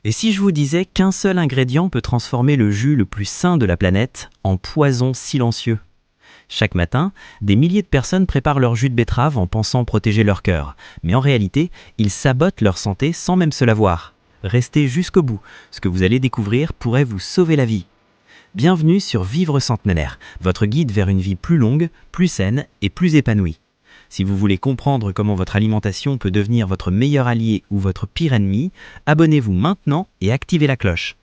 Et si je vous disais qu'un seul ingrédient peut transformer le jus le plus sain de la planète en poison silencieux? Chaque matin, des milliers de personnes préparent leur jus de betterave en pensant protéger leur cœur. Mais en réalité, ils sabotent leur santé sans même se l'avoir. Restez jusqu'au bout, ce que vous allez découvrir pourrait vous sauver la vie. Bienvenue sur Vivre Centenaire, votre guide vers une vie plus longue, plus saine et plus épanouie. Si vous voulez comprendre comment votre alimentation peut devenir votre meilleur allié ou votre pire ennemi, abonnez-vous maintenant et activez la cloche.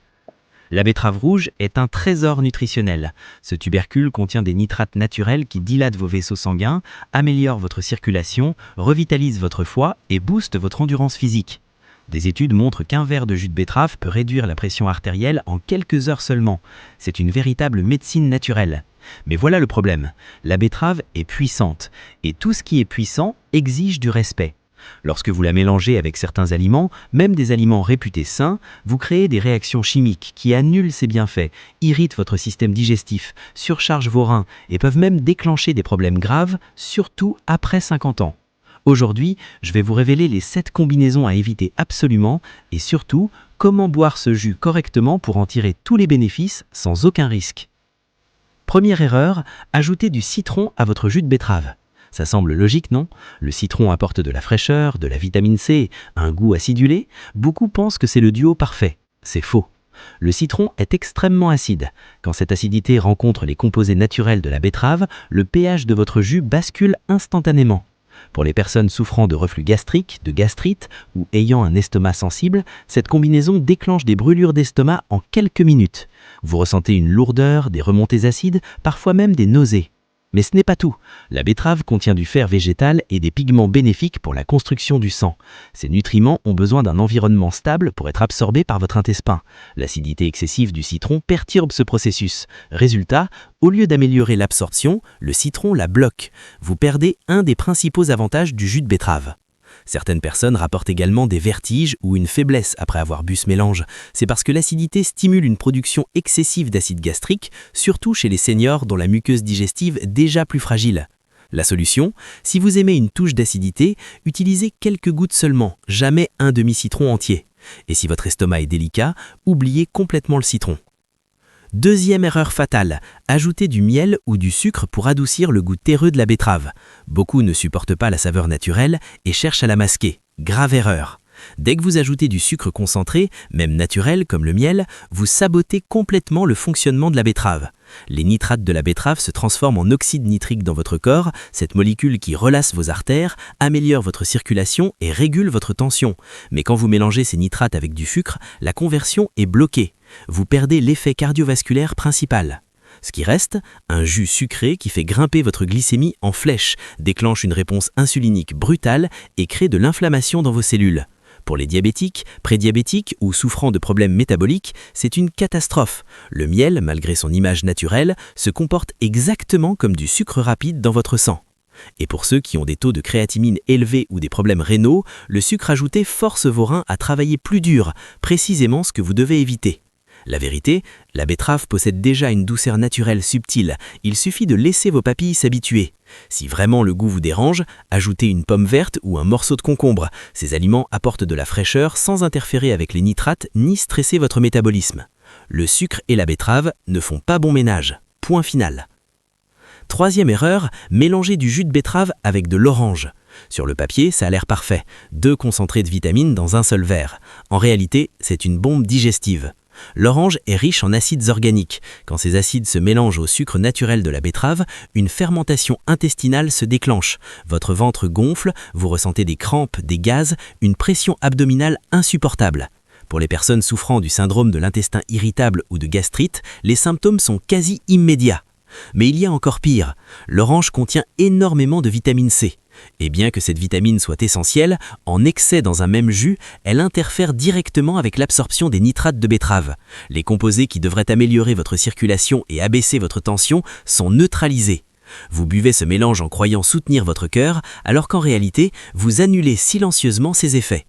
La betterave rouge est un trésor nutritionnel. Ce tubercule contient des nitrates naturels qui dilatent vos vaisseaux sanguins, améliorent votre circulation, revitalisent votre foie et boostent votre endurance physique. Des études montrent qu'un verre de jus de betterave peut réduire la pression artérielle en quelques heures seulement. C'est une véritable médecine naturelle. Mais voilà le problème, la betterave est puissante, et tout ce qui est puissant exige du respect. Lorsque vous la mélangez avec certains aliments, même des aliments réputés sains, vous créez des réactions chimiques qui annulent ses bienfaits, irritent votre système digestif, surchargent vos reins et peuvent même déclencher des problèmes graves, surtout après 50 ans. Aujourd'hui, je vais vous révéler les 7 combinaisons à éviter absolument et surtout, comment boire ce jus correctement pour en tirer tous les bénéfices sans aucun risque. Première erreur, ajoutez du citron à votre jus de betterave. Ça semble logique, non? Le citron apporte de la fraîcheur, de la vitamine C, un goût acidulé. Beaucoup pensent que c'est le duo parfait. C'est faux. Le citron est extrêmement acide. Quand cette acidité rencontre les composés naturels de la betterave, le pH de votre jus bascule instantanément. Pour les personnes souffrant de reflux gastrique, de gastrite ou ayant un estomac sensible, cette combinaison déclenche des brûlures d'estomac en quelques minutes. Vous ressentez une lourdeur, des remontées acides, parfois même des nausées. Mais ce n'est pas tout. La betterave contient du fer végétal et des pigments bénéfiques pour la construction du sang. Ces nutriments ont besoin d'un environnement stable pour être absorbés par votre intestin. L'acidité excessive du citron perturbe ce processus. Résultat, au lieu d'améliorer l'absorption, le citron la bloque. Vous perdez un des principaux avantages du jus de betterave. Certaines personnes rapportent également des vertiges ou une faiblesse après avoir bu ce mélange. C'est parce que l'acidité stimule une production excessive d'acide gastrique, surtout chez les seniors dont la muqueuse digestive est déjà plus fragile. La solution, si vous aimez une touche d'acidité, utilisez quelques gouttes seulement, jamais un demi-citron entier. Et si votre estomac est délicat, oubliez complètement le citron. Deuxième erreur fatale, ajoutez du miel ou du sucre pour adoucir le goût terreux de la betterave. Beaucoup ne supportent pas la saveur naturelle et cherchent à la masquer. Grave erreur. Dès que vous ajoutez du sucre concentré, même naturel comme le miel, vous sabotez complètement le fonctionnement de la betterave. Les nitrates de la betterave se transforment en oxyde nitrique dans votre corps, cette molécule qui relasse vos artères, améliore votre circulation et régule votre tension. Mais quand vous mélangez ces nitrates avec du sucre, la conversion est bloquée. Vous perdez l'effet cardiovasculaire principal. Ce qui reste, un jus sucré qui fait grimper votre glycémie en flèche, déclenche une réponse insulinique brutale et crée de l'inflammation dans vos cellules. Pour les diabétiques, prédiabétiques ou souffrant de problèmes métaboliques, c'est une catastrophe. Le miel, malgré son image naturelle, se comporte exactement comme du sucre rapide dans votre sang. Et pour ceux qui ont des taux de créatinine élevés ou des problèmes rénaux, le sucre ajouté force vos reins à travailler plus dur, précisément ce que vous devez éviter. La vérité, la betterave possède déjà une douceur naturelle subtile, il suffit de laisser vos papilles s'habituer. Si vraiment le goût vous dérange, ajoutez une pomme verte ou un morceau de concombre. Ces aliments apportent de la fraîcheur sans interférer avec les nitrates ni stresser votre métabolisme. Le sucre et la betterave ne font pas bon ménage. Point final. Troisième erreur, mélanger du jus de betterave avec de l'orange. Sur le papier, ça a l'air parfait. 2 concentrés de vitamines dans un seul verre. En réalité, c'est une bombe digestive. L'orange est riche en acides organiques. Quand ces acides se mélangent au sucre naturel de la betterave, une fermentation intestinale se déclenche. Votre ventre gonfle, vous ressentez des crampes, des gaz, une pression abdominale insupportable. Pour les personnes souffrant du syndrome de l'intestin irritable ou de gastrite, les symptômes sont quasi immédiats. Mais il y a encore pire, l'orange contient énormément de vitamine C. Et bien que cette vitamine soit essentielle, en excès dans un même jus, elle interfère directement avec l'absorption des nitrates de betterave. Les composés qui devraient améliorer votre circulation et abaisser votre tension sont neutralisés. Vous buvez ce mélange en croyant soutenir votre cœur, alors qu'en réalité, vous annulez silencieusement ses effets.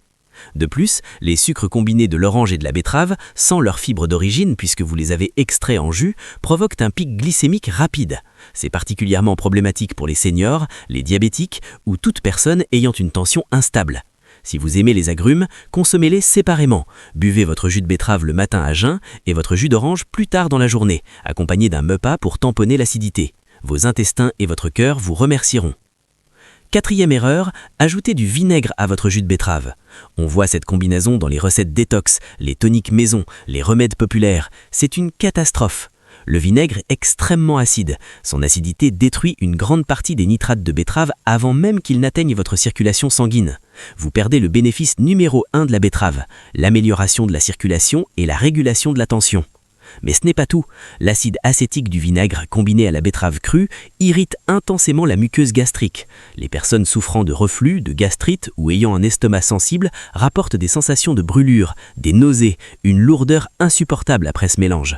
De plus, les sucres combinés de l'orange et de la betterave, sans leurs fibres d'origine puisque vous les avez extraits en jus, provoquent un pic glycémique rapide. C'est particulièrement problématique pour les seniors, les diabétiques ou toute personne ayant une tension instable. Si vous aimez les agrumes, consommez-les séparément. Buvez votre jus de betterave le matin à jeun et votre jus d'orange plus tard dans la journée, accompagné d'un MEPA pour tamponner l'acidité. Vos intestins et votre cœur vous remercieront. Quatrième erreur, ajoutez du vinaigre à votre jus de betterave. On voit cette combinaison dans les recettes détox, les toniques maison, les remèdes populaires. C'est une catastrophe. Le vinaigre est extrêmement acide. Son acidité détruit une grande partie des nitrates de betterave avant même qu'ils n'atteignent votre circulation sanguine. Vous perdez le bénéfice numéro 1 de la betterave, l'amélioration de la circulation et la régulation de la tension. Mais ce n'est pas tout. L'acide acétique du vinaigre combiné à la betterave crue irrite intensément la muqueuse gastrique. Les personnes souffrant de reflux, de gastrite ou ayant un estomac sensible rapportent des sensations de brûlure, des nausées, une lourdeur insupportable après ce mélange.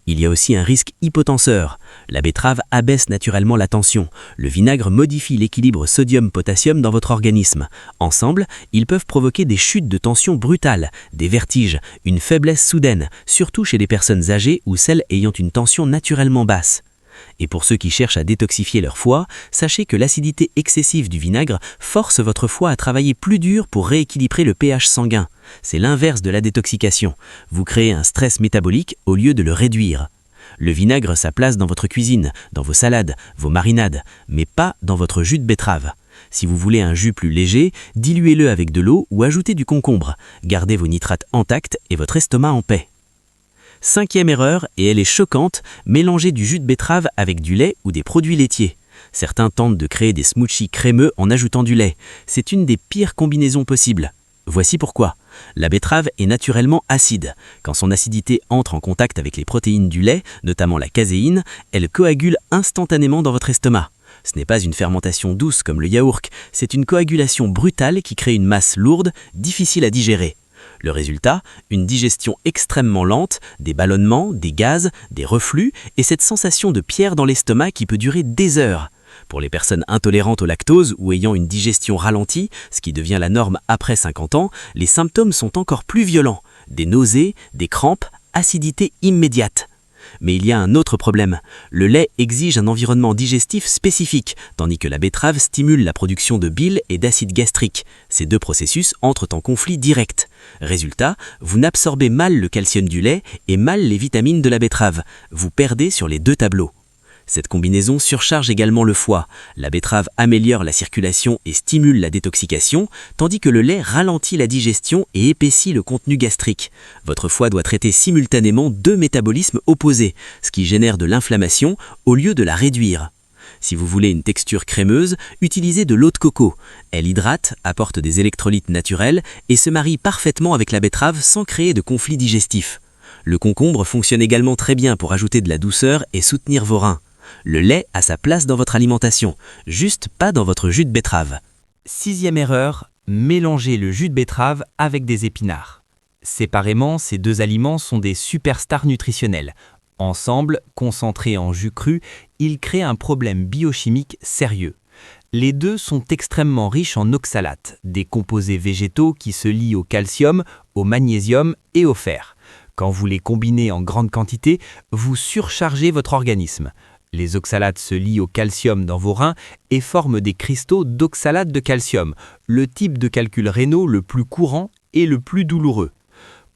Il y a aussi un risque hypotenseur. La betterave abaisse naturellement la tension. Le vinaigre modifie l'équilibre sodium-potassium dans votre organisme. Ensemble, ils peuvent provoquer des chutes de tension brutales, des vertiges, une faiblesse soudaine, surtout chez les personnes âgées ou celles ayant une tension naturellement basse. Et pour ceux qui cherchent à détoxifier leur foie, sachez que l'acidité excessive du vinaigre force votre foie à travailler plus dur pour rééquilibrer le pH sanguin. C'est l'inverse de la détoxication. Vous créez un stress métabolique au lieu de le réduire. Le vinaigre sa place dans votre cuisine, dans vos salades, vos marinades, mais pas dans votre jus de betterave. Si vous voulez un jus plus léger, diluez-le avec de l'eau ou ajoutez du concombre. Gardez vos nitrates intacts et votre estomac en paix. Cinquième erreur, et elle est choquante, mélanger du jus de betterave avec du lait ou des produits laitiers. Certains tentent de créer des smoothies crémeux en ajoutant du lait. C'est une des pires combinaisons possibles. Voici pourquoi. La betterave est naturellement acide. Quand son acidité entre en contact avec les protéines du lait, notamment la caséine, elle coagule instantanément dans votre estomac. Ce n'est pas une fermentation douce comme le yaourt, c'est une coagulation brutale qui crée une masse lourde, difficile à digérer. Le résultat, une digestion extrêmement lente, des ballonnements, des gaz, des reflux et cette sensation de pierre dans l'estomac qui peut durer des heures. Pour les personnes intolérantes au lactose ou ayant une digestion ralentie, ce qui devient la norme après 50 ans, les symptômes sont encore plus violents. Des nausées, des crampes, acidité immédiate. Mais il y a un autre problème. Le lait exige un environnement digestif spécifique, tandis que la betterave stimule la production de bile et d'acide gastrique. Ces deux processus entrent en conflit direct. Résultat, vous n'absorbez mal le calcium du lait et mal les vitamines de la betterave. Vous perdez sur les deux tableaux. Cette combinaison surcharge également le foie. La betterave améliore la circulation et stimule la détoxication, tandis que le lait ralentit la digestion et épaissit le contenu gastrique. Votre foie doit traiter simultanément deux métabolismes opposés, ce qui génère de l'inflammation au lieu de la réduire. Si vous voulez une texture crémeuse, utilisez de l'eau de coco. Elle hydrate, apporte des électrolytes naturels et se marie parfaitement avec la betterave sans créer de conflit digestif. Le concombre fonctionne également très bien pour ajouter de la douceur et soutenir vos reins. Le lait a sa place dans votre alimentation, juste pas dans votre jus de betterave. Sixième erreur, mélanger le jus de betterave avec des épinards. Séparément, ces deux aliments sont des superstars nutritionnels. Ensemble, concentrés en jus cru, ils créent un problème biochimique sérieux. Les deux sont extrêmement riches en oxalates, des composés végétaux qui se lient au calcium, au magnésium et au fer. Quand vous les combinez en grande quantité, vous surchargez votre organisme. Les oxalates se lient au calcium dans vos reins et forment des cristaux d'oxalate de calcium, le type de calcul rénaux le plus courant et le plus douloureux.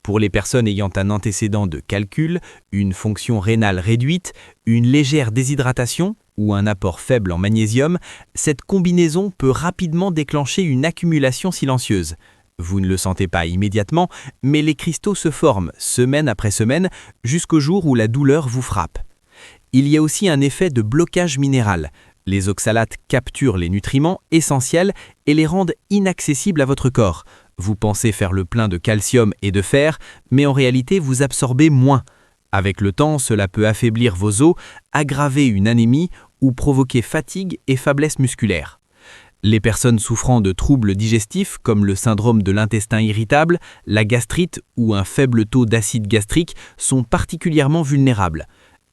Pour les personnes ayant un antécédent de calcul, une fonction rénale réduite, une légère déshydratation ou un apport faible en magnésium, cette combinaison peut rapidement déclencher une accumulation silencieuse. Vous ne le sentez pas immédiatement, mais les cristaux se forment semaine après semaine jusqu'au jour où la douleur vous frappe. Il y a aussi un effet de blocage minéral. Les oxalates capturent les nutriments essentiels et les rendent inaccessibles à votre corps. Vous pensez faire le plein de calcium et de fer, mais en réalité vous absorbez moins. Avec le temps, cela peut affaiblir vos os, aggraver une anémie ou provoquer fatigue et faiblesse musculaire. Les personnes souffrant de troubles digestifs comme le syndrome de l'intestin irritable, la gastrite ou un faible taux d'acide gastrique sont particulièrement vulnérables.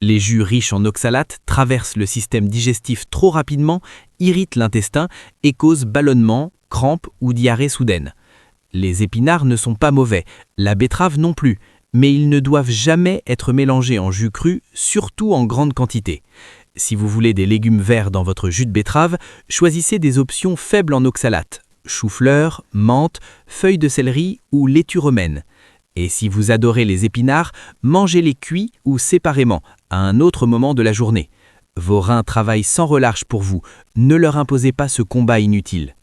Les jus riches en oxalates traversent le système digestif trop rapidement, irritent l'intestin et causent ballonnement, crampes ou diarrhée soudaine. Les épinards ne sont pas mauvais, la betterave non plus, mais ils ne doivent jamais être mélangés en jus cru, surtout en grande quantité. Si vous voulez des légumes verts dans votre jus de betterave, choisissez des options faibles en oxalates. chou-fleur, menthe, feuilles de céleri ou laitue romaine. Et si vous adorez les épinards, mangez-les cuits ou séparément, à un autre moment de la journée. Vos reins travaillent sans relâche pour vous, ne leur imposez pas ce combat inutile.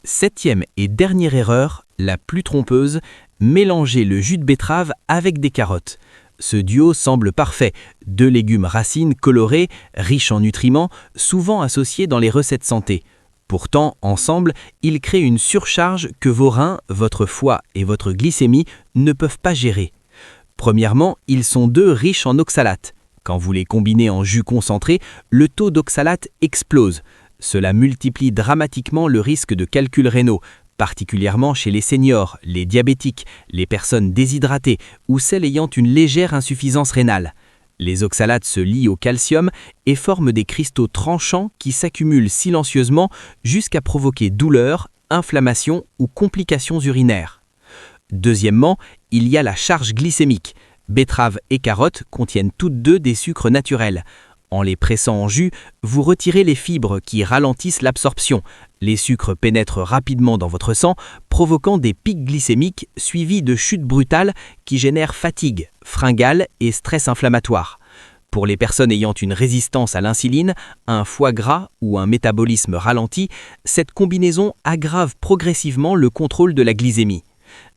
Septième et dernière erreur, la plus trompeuse, mélangez le jus de betterave avec des carottes. Ce duo semble parfait, deux légumes racines colorés, riches en nutriments, souvent associés dans les recettes santé. Pourtant, ensemble, ils créent une surcharge que vos reins, votre foie et votre glycémie ne peuvent pas gérer. Premièrement, ils sont deux riches en oxalates. Quand vous les combinez en jus concentré, le taux d'oxalate explose. Cela multiplie dramatiquement le risque de calculs rénaux, particulièrement chez les seniors, les diabétiques, les personnes déshydratées ou celles ayant une légère insuffisance rénale. Les oxalates se lient au calcium et forment des cristaux tranchants qui s'accumulent silencieusement jusqu'à provoquer douleurs, inflammation ou complications urinaires. Deuxièmement, il y a la charge glycémique. Betteraves et carottes contiennent toutes deux des sucres naturels. En les pressant en jus, vous retirez les fibres qui ralentissent l'absorption. Les sucres pénètrent rapidement dans votre sang, provoquant des pics glycémiques suivis de chutes brutales qui génèrent fatigue, fringales et stress inflammatoire. Pour les personnes ayant une résistance à l'insuline, un foie gras ou un métabolisme ralenti, cette combinaison aggrave progressivement le contrôle de la glycémie.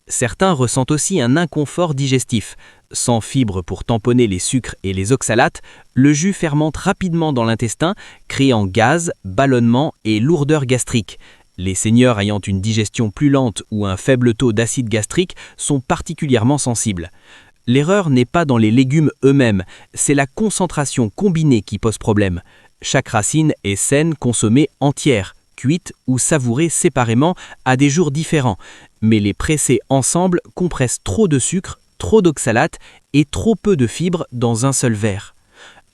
Certains ressentent aussi un inconfort digestif. Sans fibres pour tamponner les sucres et les oxalates, le jus fermente rapidement dans l'intestin, créant gaz, ballonnement et lourdeur gastrique. Les seniors ayant une digestion plus lente ou un faible taux d'acide gastrique sont particulièrement sensibles. L'erreur n'est pas dans les légumes eux-mêmes, c'est la concentration combinée qui pose problème. Chaque racine est saine consommée entière, cuite ou savourée séparément à des jours différents, mais les presser ensemble compressent trop de sucre, trop d'oxalate et trop peu de fibres dans un seul verre.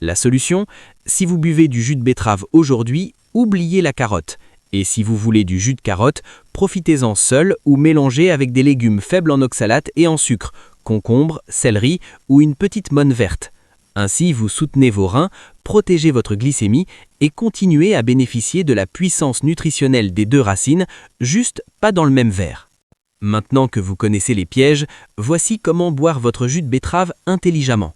La solution, si vous buvez du jus de betterave aujourd'hui, oubliez la carotte. Et si vous voulez du jus de carotte, profitez-en seul ou mélangez avec des légumes faibles en oxalate et en sucre, concombre, céleri ou une petite monne verte. Ainsi, vous soutenez vos reins, protégez votre glycémie et continuez à bénéficier de la puissance nutritionnelle des deux racines, juste pas dans le même verre. Maintenant que vous connaissez les pièges, voici comment boire votre jus de betterave intelligemment.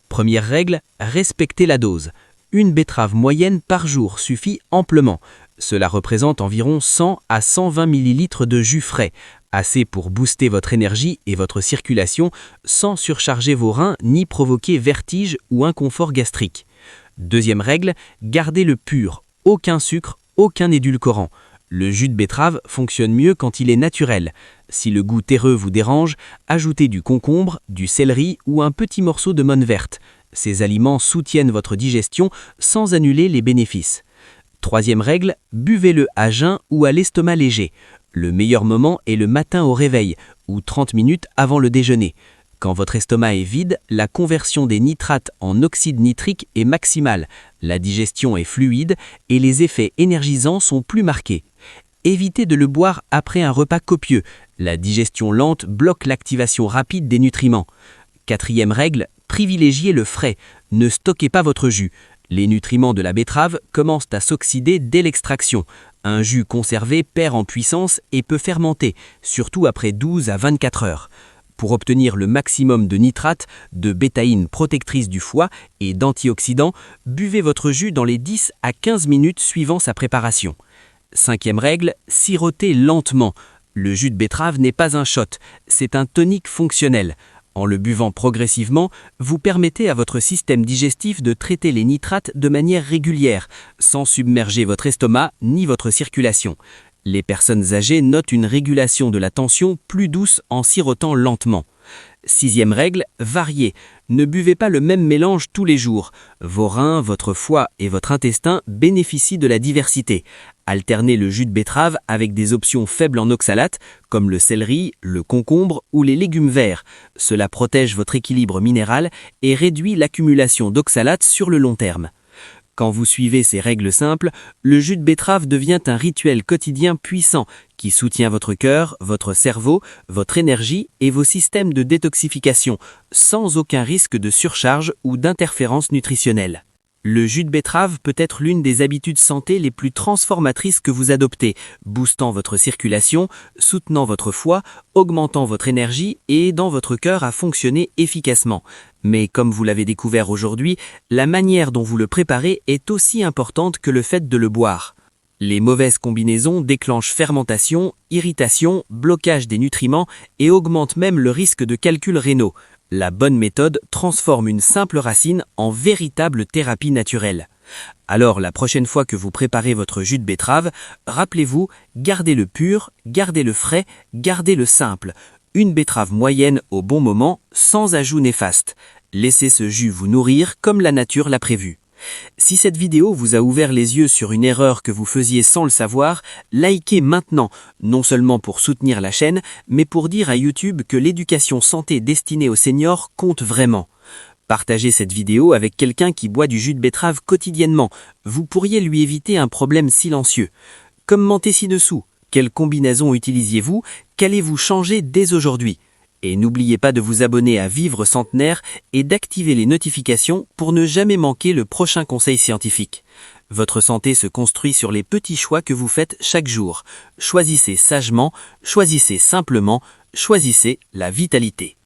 Première règle, respectez la dose. Une betterave moyenne par jour suffit amplement. Cela représente environ 100 à 120 ml de jus frais, assez pour booster votre énergie et votre circulation sans surcharger vos reins ni provoquer vertige ou inconfort gastrique. Deuxième règle, gardez-le pur, aucun sucre, aucun édulcorant. Le jus de betterave fonctionne mieux quand il est naturel. Si le goût terreux vous dérange, ajoutez du concombre, du céleri ou un petit morceau de monne verte. Ces aliments soutiennent votre digestion sans annuler les bénéfices. Troisième règle, buvez-le à jeun ou à l'estomac léger. Le meilleur moment est le matin au réveil ou 30 minutes avant le déjeuner. Quand votre estomac est vide, la conversion des nitrates en oxyde nitrique est maximale, la digestion est fluide et les effets énergisants sont plus marqués. Évitez de le boire après un repas copieux. La digestion lente bloque l'activation rapide des nutriments. Quatrième règle, privilégiez le frais. Ne stockez pas votre jus. Les nutriments de la betterave commencent à s'oxyder dès l'extraction. Un jus conservé perd en puissance et peut fermenter, surtout après 12 à 24 heures. Pour obtenir le maximum de nitrates, de bétaïne protectrice du foie et d'antioxydants, buvez votre jus dans les 10 à 15 minutes suivant sa préparation. Cinquième règle, sirotez lentement. Le jus de betterave n'est pas un shot, c'est un tonique fonctionnel. En le buvant progressivement, vous permettez à votre système digestif de traiter les nitrates de manière régulière, sans submerger votre estomac ni votre circulation. Les personnes âgées notent une régulation de la tension plus douce en sirotant lentement. Sixième règle, variez. Ne buvez pas le même mélange tous les jours. Vos reins, votre foie et votre intestin bénéficient de la diversité. Alternez le jus de betterave avec des options faibles en oxalate, comme le céleri, le concombre ou les légumes verts. Cela protège votre équilibre minéral et réduit l'accumulation d'oxalate sur le long terme. Quand vous suivez ces règles simples, le jus de betterave devient un rituel quotidien puissant qui soutient votre cœur, votre cerveau, votre énergie et vos systèmes de détoxification, sans aucun risque de surcharge ou d'interférence nutritionnelle. Le jus de betterave peut être l'une des habitudes santé les plus transformatrices que vous adoptez, boostant votre circulation, soutenant votre foie, augmentant votre énergie et aidant votre cœur à fonctionner efficacement. Mais comme vous l'avez découvert aujourd'hui, la manière dont vous le préparez est aussi importante que le fait de le boire. Les mauvaises combinaisons déclenchent fermentation, irritation, blocage des nutriments et augmentent même le risque de calculs rénaux. La bonne méthode transforme une simple racine en véritable thérapie naturelle. Alors la prochaine fois que vous préparez votre jus de betterave, rappelez-vous, gardez-le pur, gardez-le frais, gardez-le simple. Une betterave moyenne au bon moment, sans ajout néfaste. Laissez ce jus vous nourrir comme la nature l'a prévu. Si cette vidéo vous a ouvert les yeux sur une erreur que vous faisiez sans le savoir, likez maintenant, non seulement pour soutenir la chaîne, mais pour dire à YouTube que l'éducation santé destinée aux seniors compte vraiment. Partagez cette vidéo avec quelqu'un qui boit du jus de betterave quotidiennement. Vous pourriez lui éviter un problème silencieux. Commentez ci-dessous. Quelle combinaison utilisiez-vous? Qu'allez-vous changer dès aujourd'hui? Et n'oubliez pas de vous abonner à Vivre Centenaire et d'activer les notifications pour ne jamais manquer le prochain conseil scientifique. Votre santé se construit sur les petits choix que vous faites chaque jour. Choisissez sagement, choisissez simplement, choisissez la vitalité.